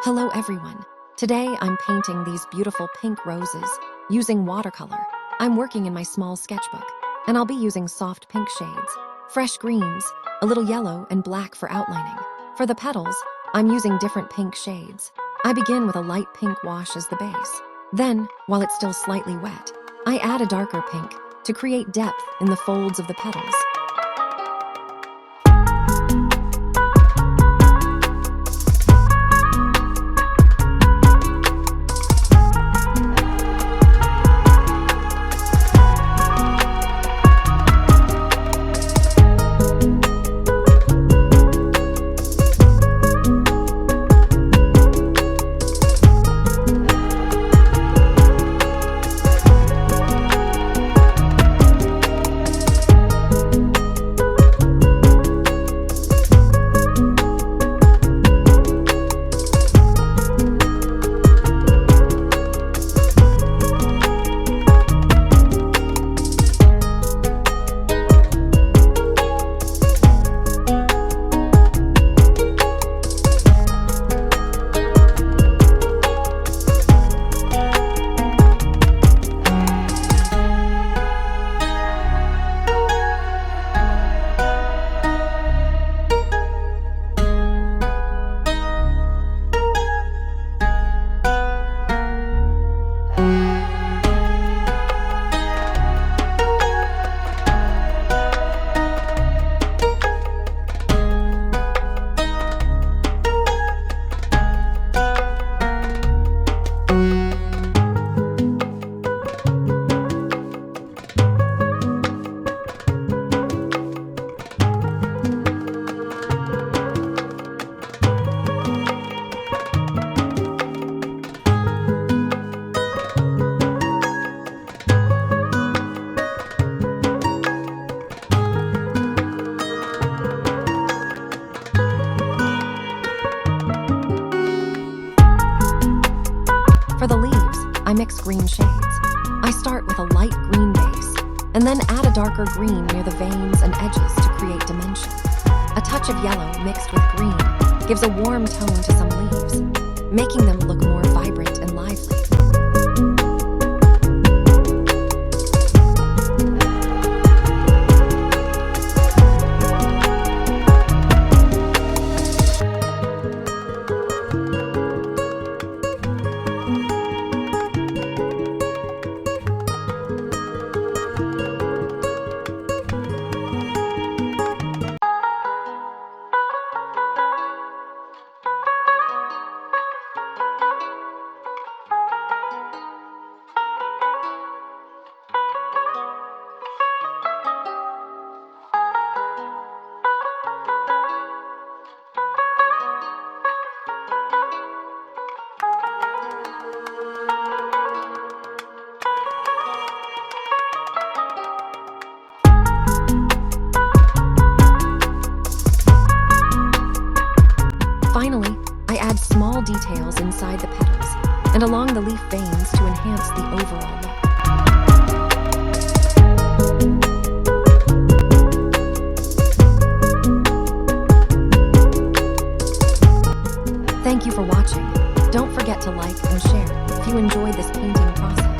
Hello everyone. Today I'm painting these beautiful pink roses using watercolor. I'm working in my small sketchbook, and I'll be using soft pink shades, fresh greens, a little yellow and black for outlining. For the petals, I'm using different pink shades. I begin with a light pink wash as the base. Then, while it's still slightly wet, I add a darker pink to create depth in the folds of the petals. For the leaves, I mix green shades. I start with a light green base, and then add a darker green near the veins and edges to create dimension. A touch of yellow mixed with green gives a warm tone to some leaves, making them look more vibrant and lively. Finally, I add small details inside the petals and along the leaf veins to enhance the overall look. Thank you for watching. Don't forget to like and share if you enjoyed this painting process.